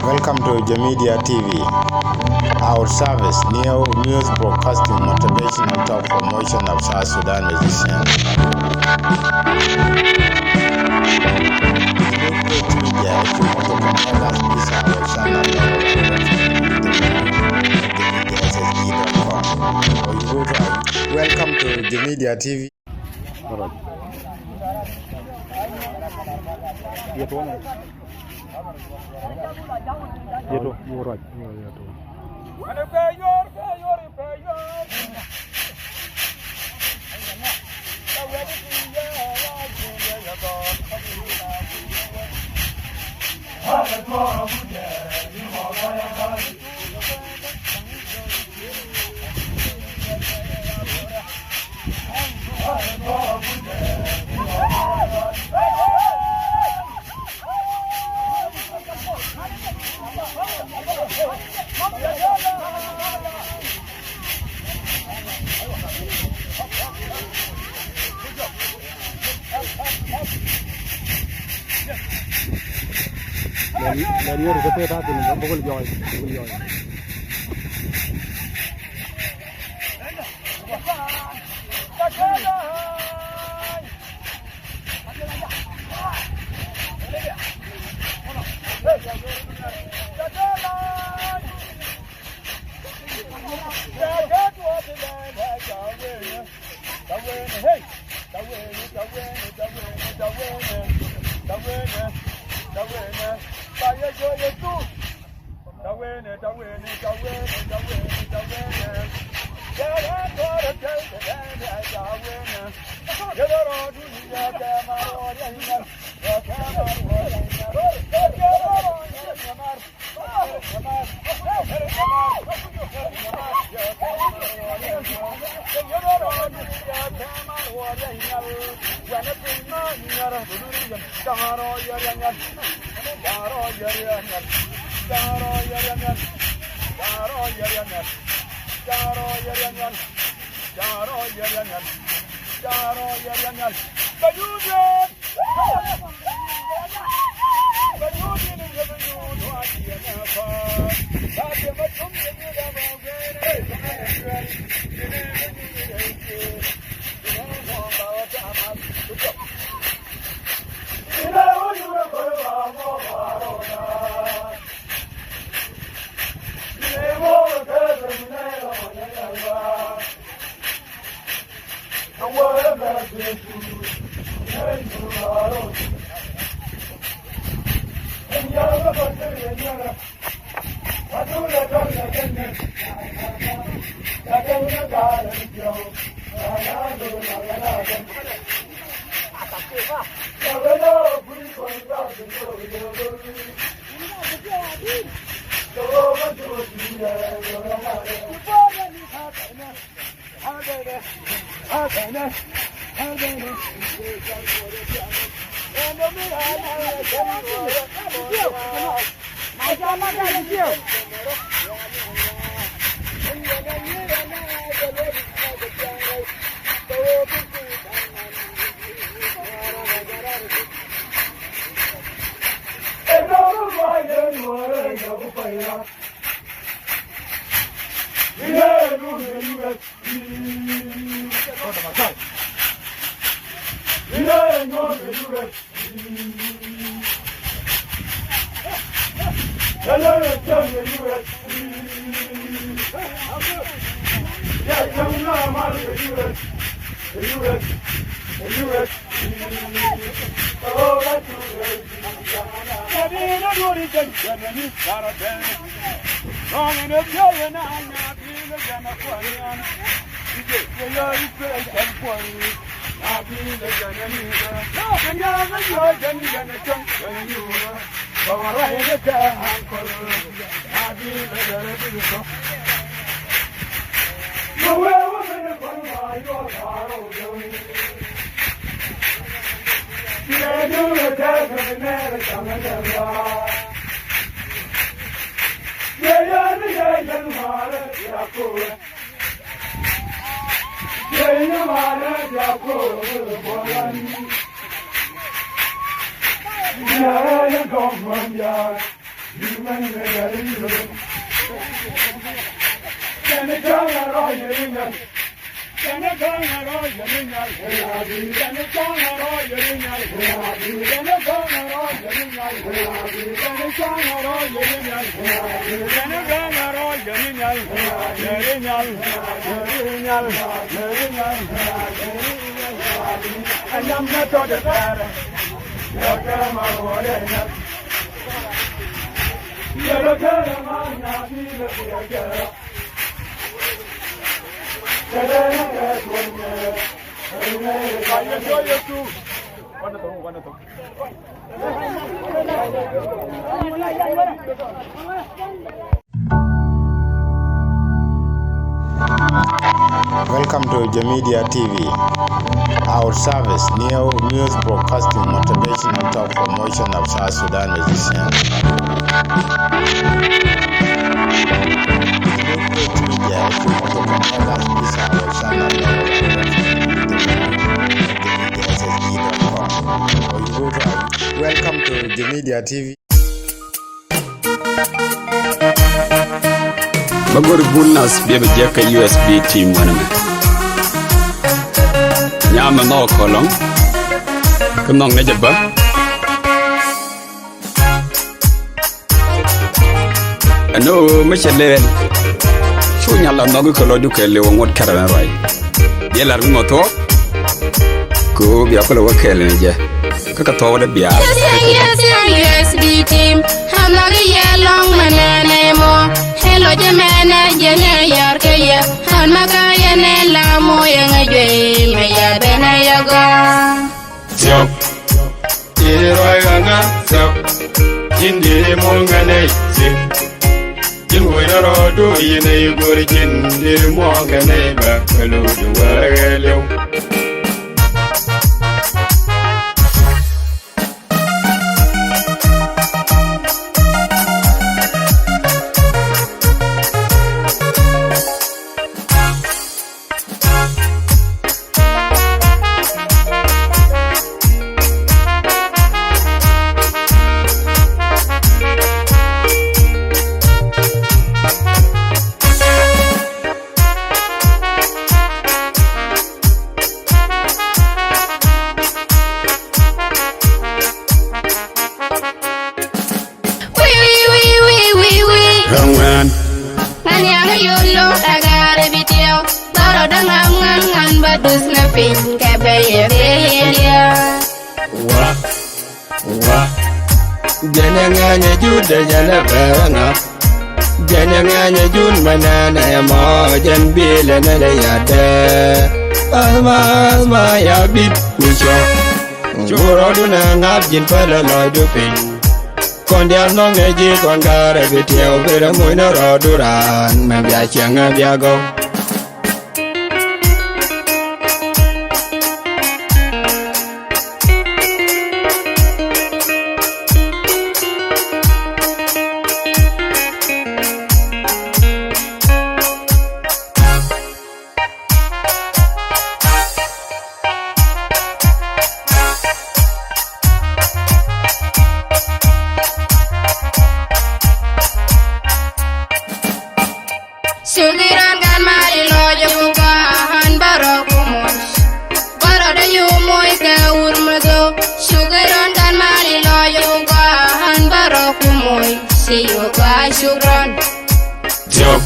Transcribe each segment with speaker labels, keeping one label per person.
Speaker 1: Welcome to JAMEDIA TV. Our service, news broadcasting, motivational talk, promotion of South Sudan musicians. Media, if you want to contact us, please our channel or our website, or you go to welcome to JAMEDIA TV. Welcome to JAMEDIA TV. Our service, Neo News Broadcasting, motivational talk, promotion of South Sudan musicians. Welcome to JAMEDIA TV.
Speaker 2: Bagor bunnas bebe jeka USB team waname nyama no kolong kunong na jaba ano machele shunya la no ko lodu kele wongot karana rai yelar ngoto ko biya ko wakele je kaka to wada biya USB team hamari yelong manane mo hello jamana jene yarkaya han magaya ne la moya ngajwe maya bena yaga
Speaker 3: Sop Iroi ganga sop Jindi mongane sip Jinwina rodu yine yuguri jindi mongane ba Kalu duwa lew
Speaker 4: Badus na pin kabaya belia
Speaker 3: Wa Jananganya juda jala baranga Jananganya jun manana mo jan bila na yada Asma ya bit wisho Churo duna ngap jin pala loidu pin Kondial no ngeji kon kare bitiao Vera muina roduran Mabia changa biago
Speaker 4: Sugiran kan mari lojo bukahan barokumus Barada yumoy ke urmago Sugiran kan mari lojo bukahan barokumoy Siyo ka sugran
Speaker 3: Sop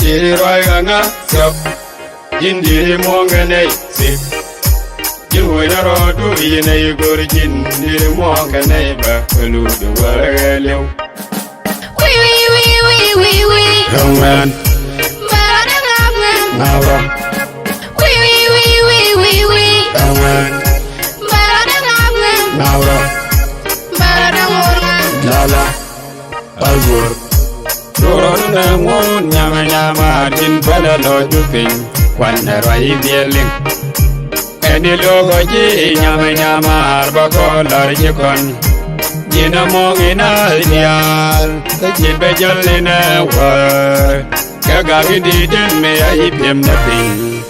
Speaker 3: Iroi ganga sop Jindi mongane sip Jinwina rodu yine yuguri jindi mongane ba Kalu duwa lew Rangman
Speaker 4: Barada ngam
Speaker 3: Nawa Rangman
Speaker 4: Barada ngam
Speaker 3: Nawa
Speaker 4: Barada ngam
Speaker 3: Lala Albur Doron na ngon nyama nyama Din pala loju ping Wana rai bieling Eni logo ji nyama nyama Arba kolar jikon Jina mongina dial Kajibe jalina war Kagagi didin me ahibim na ping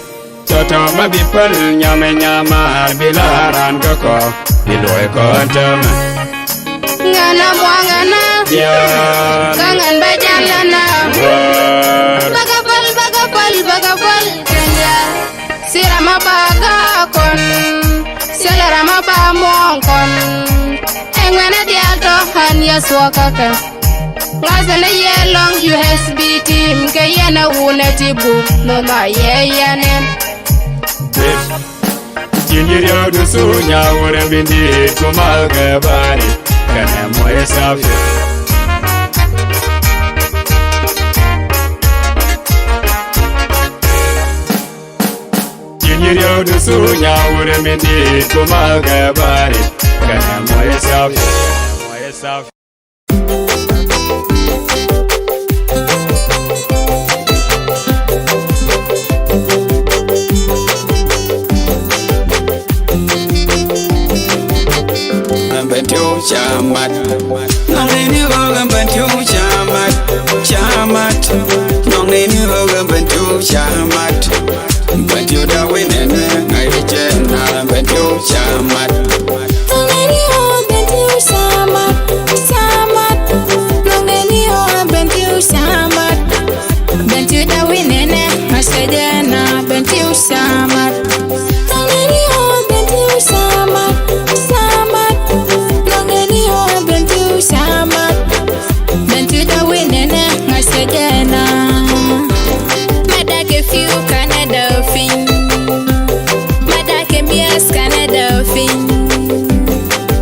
Speaker 3: Toto mabipal nyama nyama Bilaran kako Biloy ko antama
Speaker 4: Ngana mwangana
Speaker 3: dian
Speaker 4: Kangen bajalana Bagapal kenya Sirama baga kon Selarama ba monkon Engwena dialto han yaswakaka Ngazana yelong USB team Kayana unati book No ma yeyanen
Speaker 3: Jinyirio du sunya wure bindi kumalga bari Kana moye safi Jinyirio du sunya wure bindi kumalga bari Kana moye safi
Speaker 2: Bentiu chamat Nongini hoga bentiu chamat Nongini hoga bentiu chamat Bentiu da winene ngai jena bentiu chamat
Speaker 4: Nongeni hoga bentiu chamat Nongeni hoga bentiu chamat Bentiu da winene masajena bentiu chamat Nongeni hoga bentiu chamat Bentu da winene ngasajena Madake fiu Canada fin Madake mias Canada fin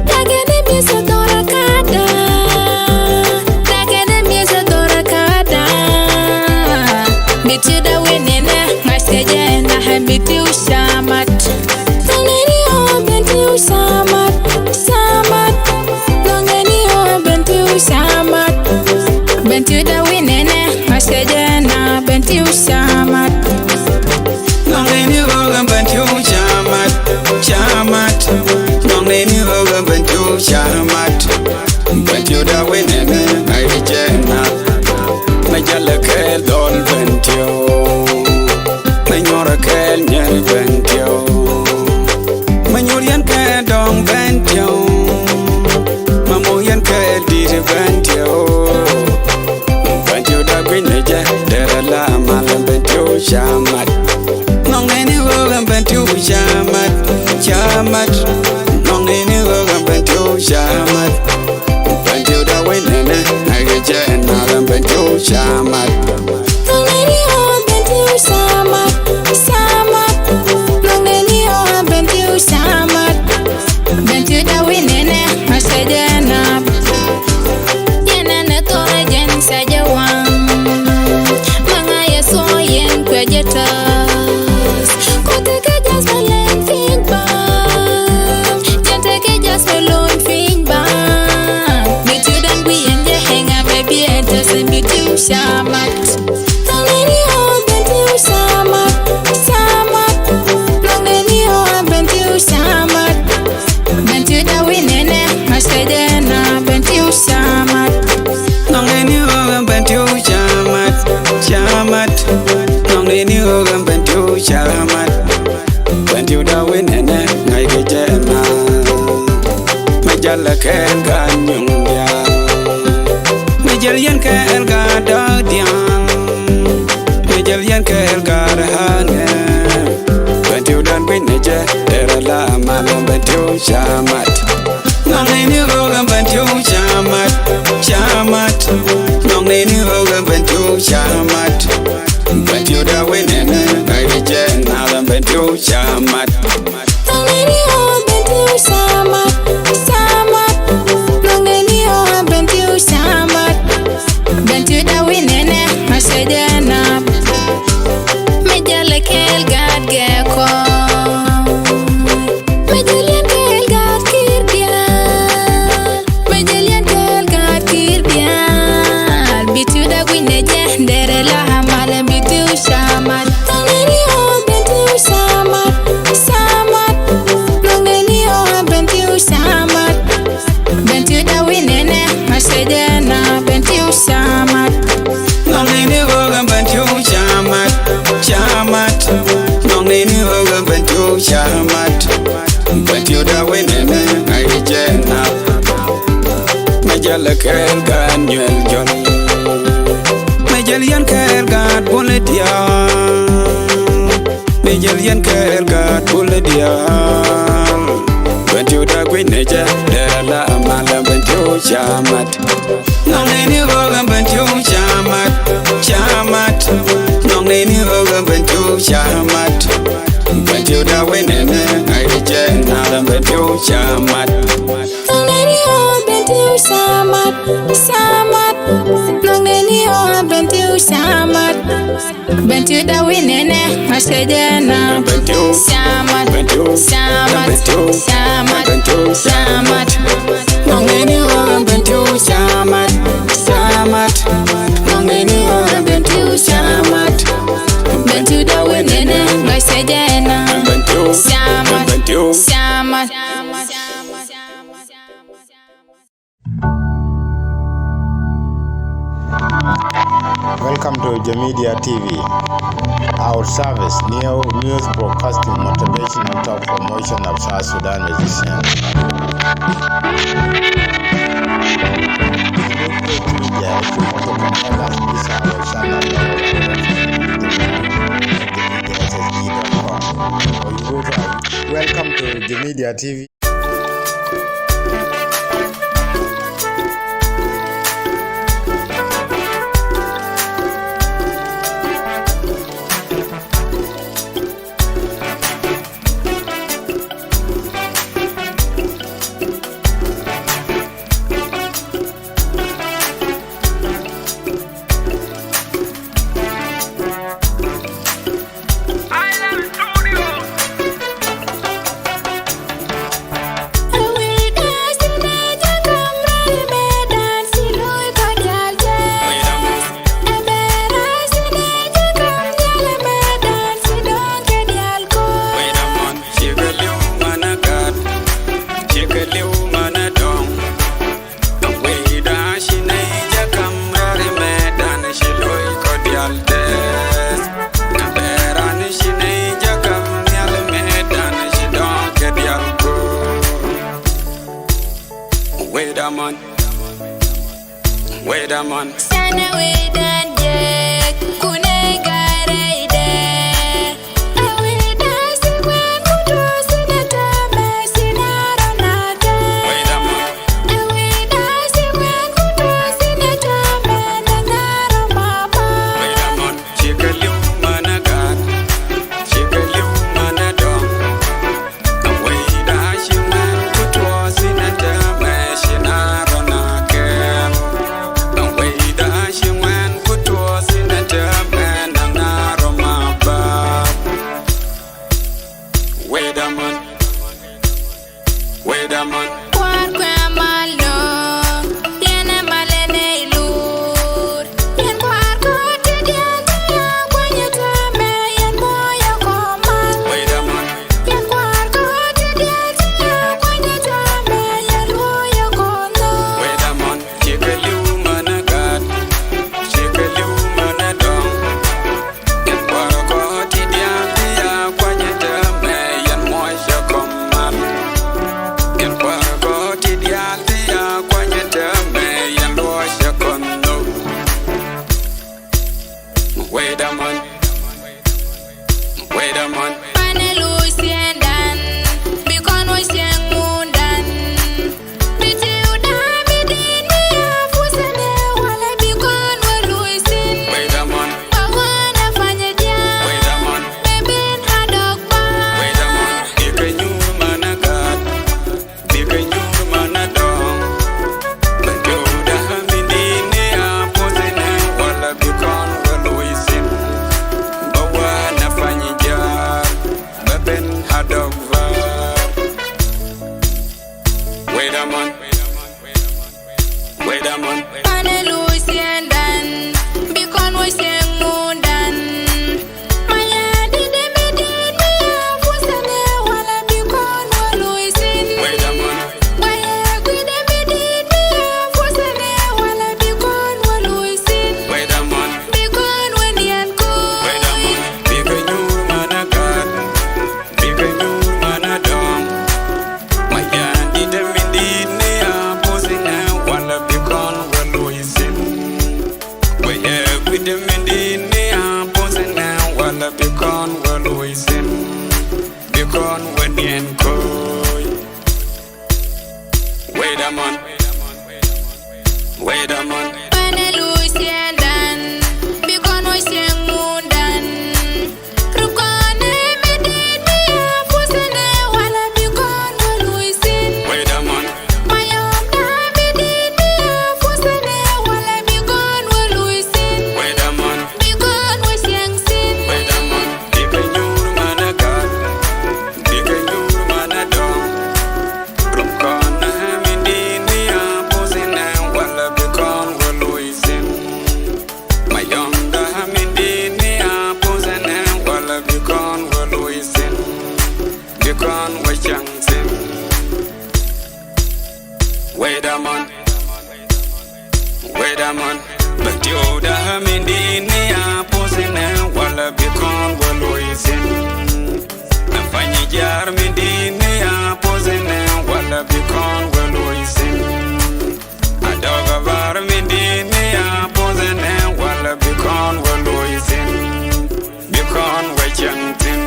Speaker 4: Dagene miasa dora kada Dagene miasa dora kada Bentu da winene ngasajena Bentu shamat Nongeni o bentu shamat Shamat Bentu da winene masajena bentu shamat
Speaker 2: Nongini hoga bentiu chamat Nongini hoga bentiu chamat Bentiu da winene ngai jena Majala kel dol bentiu Manyora kel nyer bentiu Manyurian kel dong bentiu Mamoyan kel dir bentiu Bentiu da winene dera la malam bentiu chamat Nongini hoga bentiu chamat Nongini hoga bentiu chamat Bentiu da winene ngai jena bentiu chamat
Speaker 4: Nongeni o bentu shamat Nongeni o bentu shamat Bentu da winene masajena Yena na tora jen sajawang Mga yaso yen kwejetas Kote ke jas malen feedback Jente ke jas melon feedback Bentu dan wiyen je henga baby etas bentu shamat Nongeni o bentu shamat Nongeni o bentu shamat Bentu da winene masajena bentu shamat
Speaker 2: Nongini hoga bentiu chamat Nongini hoga bentiu chamat Bentiu da winene ngai jena Majala kel ganyung dia Majalian kel gada diang Majalian kel gada hane Bentiu dan winene dera la malam bentiu chamat Nongini hoga bentiu chamat Nongini hoga bentiu chamat Bentiu da winene ngai jena bentiu chamat
Speaker 4: Nongeni o bentu shamat Nongeni o bentu shamat Bentu da winene masajena Majala kel gad geko Majala kel gad kir
Speaker 2: jala kel gan nyel jon me jal yan kel gan boledia me jal yan kel gan boledia Bantu da gwineja dala amala bantu chamat Nongeni hoga bantu chamat Nongeni hoga bantu chamat Bantu da gwineja aije nala bantu chamat
Speaker 4: Nongeni hoga bantu chamat Nongeni hoga bantu chamat Bantu da gwineja aije nala bantu chamat Nongeni hoga bantu chamat Nongeni hoga bantu chamat Bantu da gwineja aije nala bantu chamat
Speaker 1: Welcome to JAMEDIA TV. Our service, new news broadcasting, motivational talk, promotion of South Sudan musicians. Welcome to JAMEDIA TV.
Speaker 2: Wait a man.
Speaker 4: Sana wedan je kunai gareide. Awida siwan kuto sinata mesinara nate.
Speaker 2: Wait a man.
Speaker 4: Awida siwan kuto sinata menangara mapa.
Speaker 2: Wait a man. Chikaliu managat, chikaliu manadong. Awida shiman kuto sinata mesinara nate. Wait a man.
Speaker 4: Kwar kwa malo, tiene malene ilur. Yen kwar kote diante ya kwenye tame yen moya koman.
Speaker 2: Wait a man.
Speaker 4: Yen kwar kote diante ya kwenye tame yen moya kono.
Speaker 2: Wait a man. Chikaliu managat, chikaliu manadong. Yen kwar kote diante ya kwenye tame yen moya koman. Yen kwar kote diante ya kwenye tame yen moya kono. Wait a man. Wait a man.
Speaker 4: Pane lusiendan, bikon wasien mundan. Biti udamidin miya fusene wala bikon waluisin.
Speaker 2: Wait a man.
Speaker 4: Wawana fanya jam,
Speaker 2: Wait a man.
Speaker 4: bebin hadok ba.
Speaker 2: Wait a man. Bikanyur managat, bikanyur manadong. Bajuda hamidini apozene wala bikon waluisin. Bawana fanyijar, beben hadogva. Wait a man. Wait a man.
Speaker 4: Pane lusiendan, bikon wasien mundan. Maya didemidin miya fusene wala bikon waluisin.
Speaker 2: Wait a man.
Speaker 4: Maya didemidin miya fusene wala bikon waluisin.
Speaker 2: Wait a man.
Speaker 4: Bikon wenian ko.
Speaker 2: Wait a man. Bikanyur managat, bikanyur manadong. Maya didemidini apozene wala bikon Wait a man. Wait a man.
Speaker 4: Pane Lucien dan, bikono siang mundan. Rukone medin mia pusene wala bikono Lucien.
Speaker 2: Wait a man.
Speaker 4: Mayom da medin mia pusene wala bikono Lucien.
Speaker 2: Wait a man.
Speaker 4: Bikono siang sin.
Speaker 2: Wait a man. Dika nyur mana God. Dika nyur mana dog. Rukana medini apusene wala bikono Lucien. Mayonga medini apusene wala bikono Lucien. Bikono wachangsin. Wait a man. Wait a man. But you da medini apusene wala bikono Lucien. Nafanyi jar medini apusene wala bikono Lucien. Adoga var medini apusene wala bikono Lucien. Bikono wachangsin.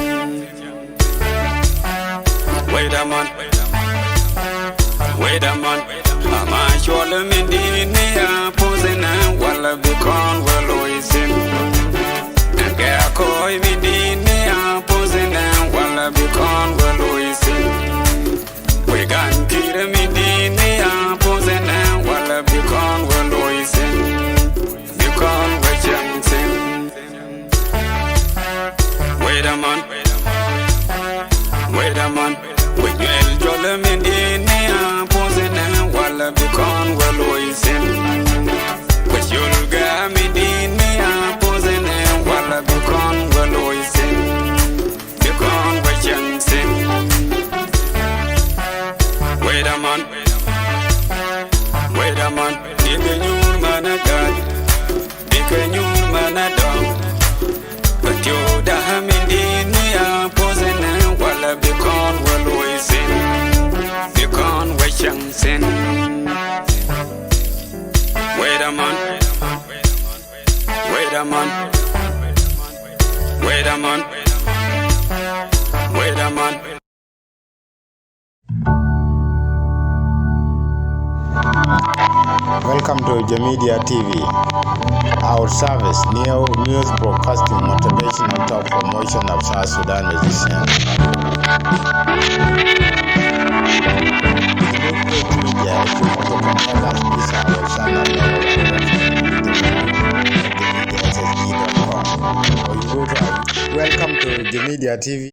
Speaker 2: Wait a man. Wait a man. Mama shola medini apusene wala bikono Lucien. Nagaya koi medini apusene wala bikono Lucien. We gan kira medini apusene wala bikono Lucien. Bikono wachangsin. Wait a man. Wait a man. We gwel jola medini apusene wala bikono Lucien. We shulga medini apusene wala bikono Lucien. Bikono wachangsin. Wait a man. Wait a man. Dika nyur mana God. Dika nyur mana dog. But you da medini apusene wala bikono Lucien. Bikono wachangsin. Wait a man. Wait a man. Wait a man. Wait a man.
Speaker 1: Welcome to JAMEDIA TV. Our service, new news broadcasting, motivational talk, promotion of South Sudan musicians. Media, if you want to contact us, please our channel or you go to welcome to JAMEDIA TV.